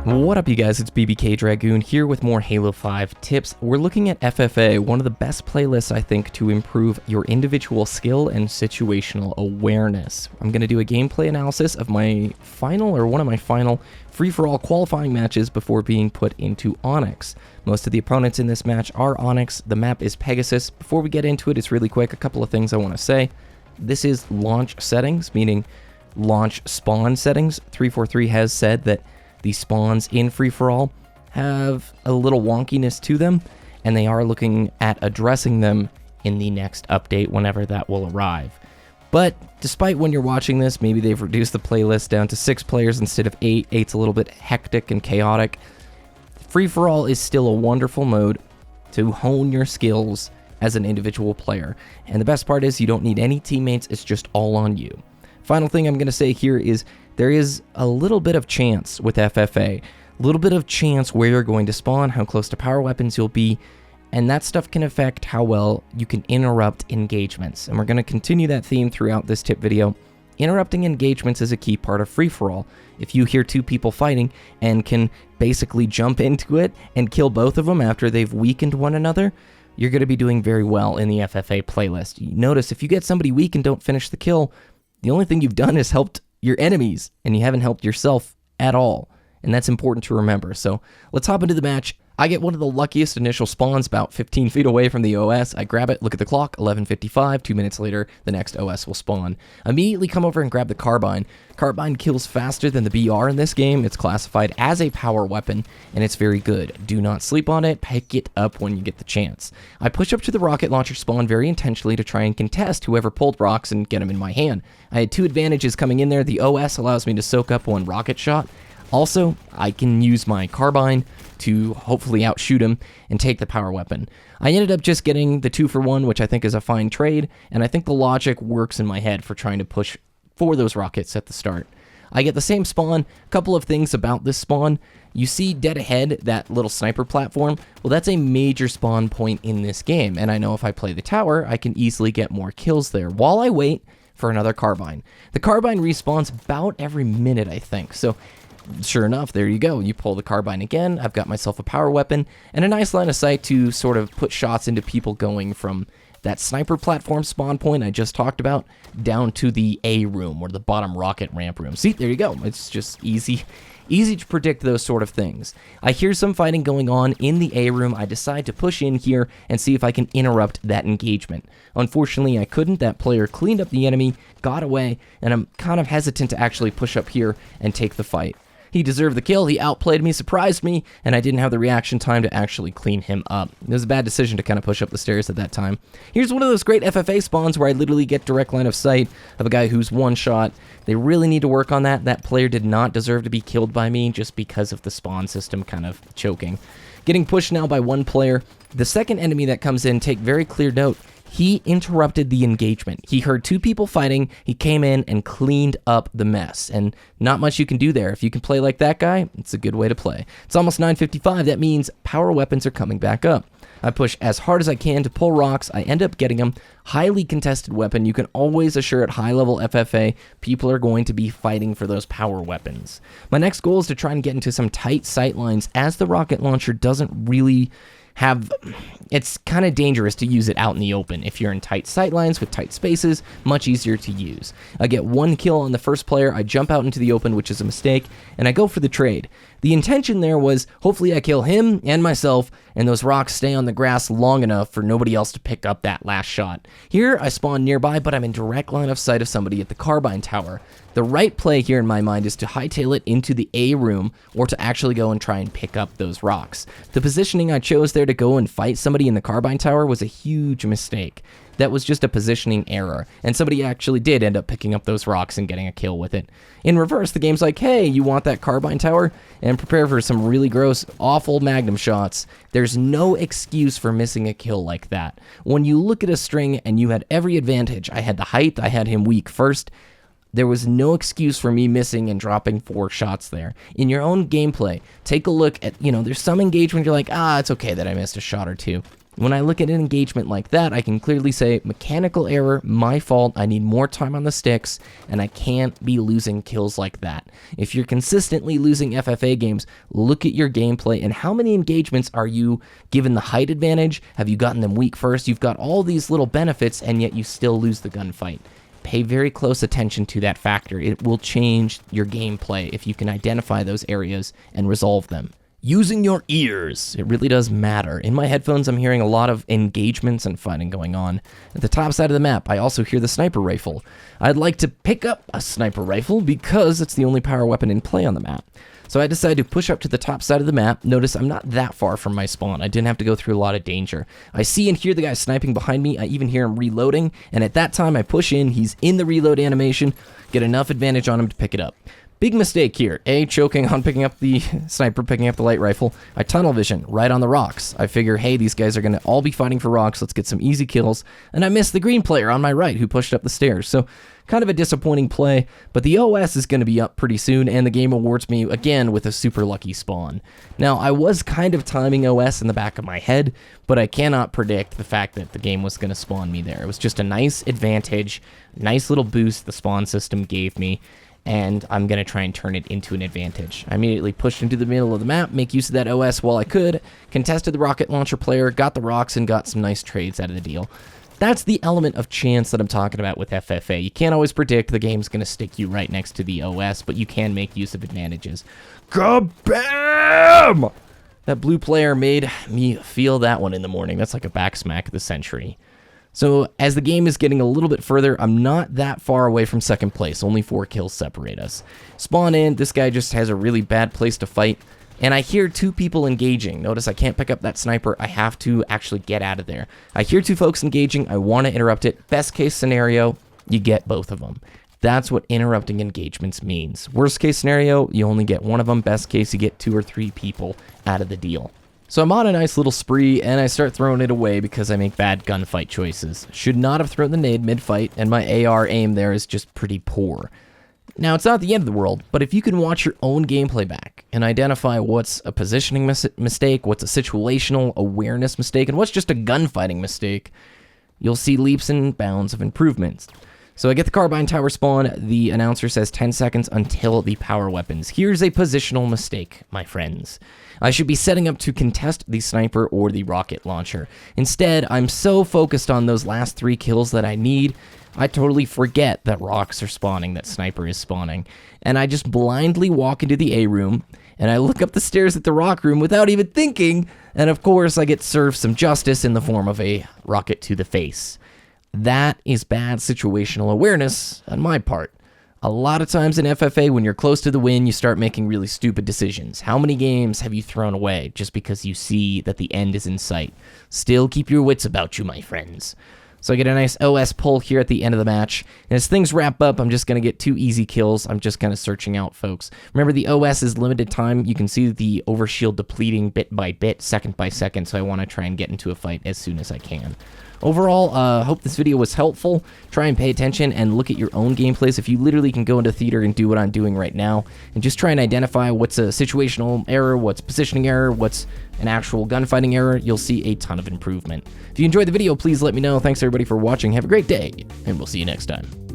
What up, you guys? It's BBKDRAGOON here with more Halo 5 tips. We're looking at FFA, one of the best playlists, I think, to improve your individual skill and situational awareness. I'm going to do a gameplay analysis of one of my final free-for-all qualifying matches before being put into Onyx. Most of the opponents in this match are Onyx. The map is Pegasus. Before we get into it, it's really quick. A couple of things I want to say. This is launch settings, meaning launch spawn settings. 343 has said that the spawns in free-for-all have a little wonkiness to them, and they are looking at addressing them in the next update whenever that will arrive. But despite when you're watching this, maybe they've reduced the playlist down to 6 players instead of 8. 8's a little bit hectic and chaotic. Free-for-all is still a wonderful mode to hone your skills as an individual player. And the best part is you don't need any teammates, it's just all on you. Final thing I'm going to say here is there is a little bit of chance with FFA, a little bit of chance where you're going to spawn, how close to power weapons you'll be, and that stuff can affect how well you can interrupt engagements. And we're going to continue that theme throughout this tip video. Interrupting engagements is a key part of free-for-all. If you hear 2 people fighting and can basically jump into it and kill both of them after they've weakened one another, you're going to be doing very well in the FFA playlist. You notice if you get somebody weak and don't finish the kill, the only thing you've done is helped your enemies, and you haven't helped yourself at all. And that's important to remember. So let's hop into the match. I get one of the luckiest initial spawns about 15 feet away from the OS. I grab it, look at the clock, 11:55. 2 minutes later, the next OS will spawn. Immediately come over and grab the carbine. Carbine kills faster than the BR in this game. It's classified as a power weapon, and it's very good. Do not sleep on it. Pick it up when you get the chance. I push up to the rocket launcher spawn very intentionally to try and contest whoever pulled rocks and get them in my hand. I had 2 advantages coming in there. The OS allows me to soak up 1 rocket shot. Also, I can use my carbine to hopefully outshoot him and take the power weapon. I ended up just getting the 2-for-1, which I think is a fine trade, and I think the logic works in my head for trying to push for those rockets at the start. I get the same spawn. A couple of things about this spawn. You see dead ahead, that little sniper platform? Well, that's a major spawn point in this game, and I know if I play the tower, I can easily get more kills there while I wait for another carbine. The carbine respawns about every minute, I think, so sure enough, there you go. You pull the carbine again. I've got myself a power weapon and a nice line of sight to sort of put shots into people going from that sniper platform spawn point I just talked about down to the A room or the bottom rocket ramp room. See, there you go. It's just easy to predict those sort of things. I hear some fighting going on in the A room. I decide to push in here and see if I can interrupt that engagement. Unfortunately, I couldn't. That player cleaned up the enemy, got away, and I'm kind of hesitant to actually push up here and take the fight. He deserved the kill, he outplayed me, surprised me, and I didn't have the reaction time to actually clean him up. It was a bad decision to kind of push up the stairs at that time. Here's one of those great FFA spawns where I literally get direct line of sight of a guy who's one shot. They really need to work on that. That player did not deserve to be killed by me just because of the spawn system kind of choking. Getting pushed now by 1 player. The second enemy that comes in, take very clear note, he interrupted the engagement. He heard 2 people fighting, he came in and cleaned up the mess, and not much you can do there. If you can play like that guy, it's a good way to play. It's almost 9:55, that means power weapons are coming back up. I push as hard as I can to pull rocks, I end up getting them. Highly contested weapon, you can always assure at high level FFA, people are going to be fighting for those power weapons. My next goal is to try and get into some tight sight lines, as the rocket launcher doesn't really it's kind of dangerous to use it out in the open. If you're in tight sightlines with tight spaces, much easier to use. I get 1 kill on the first player, I jump out into the open, which is a mistake, and I go for the trade. The intention there was, hopefully I kill him and myself, and those rocks stay on the grass long enough for nobody else to pick up that last shot. Here, I spawn nearby, but I'm in direct line of sight of somebody at the carbine tower. The right play here in my mind is to hightail it into the A room, or to actually go and try and pick up those rocks. The positioning I chose there to go and fight somebody in the carbine tower was a huge mistake. That was just a positioning error, and somebody actually did end up picking up those rocks and getting a kill with it. In reverse, the game's like, hey, you want that carbine tower? And prepare for some really gross, awful magnum shots. There's no excuse for missing a kill like that. When you look at a string and you had every advantage, I had the height, I had him weak first, there was no excuse for me missing and dropping 4 shots there. In your own gameplay, take a look at, there's some engagement you're like, it's okay that I missed a shot or 2. When I look at an engagement like that, I can clearly say, mechanical error, my fault, I need more time on the sticks, and I can't be losing kills like that. If you're consistently losing FFA games, look at your gameplay and how many engagements are you given the height advantage? Have you gotten them weak first? You've got all these little benefits, and yet you still lose the gunfight. Pay very close attention to that factor. It will change your gameplay if you can identify those areas and resolve them. Using your ears. It really does matter. In my headphones, I'm hearing a lot of engagements and fighting going on. At the top side of the map, I also hear the sniper rifle. I'd like to pick up a sniper rifle because it's the only power weapon in play on the map. So I decided to push up to the top side of the map. Notice I'm not that far from my spawn. I didn't have to go through a lot of danger. I see and hear the guy sniping behind me. I even hear him reloading. And at that time, I push in. He's in the reload animation. Get enough advantage on him to pick it up. Big mistake here. A, choking on picking up the sniper, picking up the light rifle. I tunnel vision right on the rocks. I figure, hey, these guys are going to all be fighting for rocks. Let's get some easy kills. And I missed the green player on my right who pushed up the stairs. So kind of a disappointing play, but the OS is going to be up pretty soon, and the game awards me again with a super lucky spawn. Now, I was kind of timing OS in the back of my head, but I cannot predict the fact that the game was going to spawn me there. It was just a nice advantage, nice little boost the spawn system gave me, and I'm going to try and turn it into an advantage. I immediately pushed into the middle of the map, make use of that OS while I could, contested the rocket launcher player, got the rocks, and got some nice trades out of the deal. That's the element of chance that I'm talking about with FFA. You can't always predict the game's going to stick you right next to the OS, but you can make use of advantages. Kabam! That blue player made me feel that one in the morning. That's like a backsmack of the century. So as the game is getting a little bit further, I'm not that far away from second place. Only 4 kills separate us. Spawn in. This guy just has a really bad place to fight. And I hear 2 people engaging. Notice I can't pick up that sniper. I have to actually get out of there. I hear 2 folks engaging. I want to interrupt it. Best case scenario, you get both of them. That's what interrupting engagements means. Worst case scenario, you only get one of them. Best case, you get 2 or 3 people out of the deal. So I'm on a nice little spree, and I start throwing it away because I make bad gunfight choices. Should not have thrown the nade mid-fight, and my AR aim there is just pretty poor. Now, it's not the end of the world, but if you can watch your own gameplay back and identify what's a positioning mistake, what's a situational awareness mistake, and what's just a gunfighting mistake, you'll see leaps and bounds of improvements. So I get the carbine tower spawn. The announcer says 10 seconds until the power weapons. Here's a positional mistake, my friends. I should be setting up to contest the sniper or the rocket launcher. Instead, I'm so focused on those last 3 kills that I need, I totally forget that rocks are spawning, that sniper is spawning. And I just blindly walk into the A room, and I look up the stairs at the rock room without even thinking, and of course I get served some justice in the form of a rocket to the face. That is bad situational awareness on my part. A lot of times in FFA, when you're close to the win, you start making really stupid decisions. How many games have you thrown away just because you see that the end is in sight? Still keep your wits about you, my friends. So I get a nice OS pull here at the end of the match. And as things wrap up, I'm just going to get 2 easy kills. I'm just kind of searching out folks. Remember, the OS is limited time. You can see the overshield depleting bit by bit, second by second, so I want to try and get into a fight as soon as I can. Overall, hope this video was helpful. Try and pay attention and look at your own gameplays. If you literally can go into theater and do what I'm doing right now, and just try and identify what's a situational error, what's positioning error, what's an actual gunfighting error, you'll see a ton of improvement. If you enjoyed the video, please let me know. Thanks everybody for watching. Have a great day, and we'll see you next time.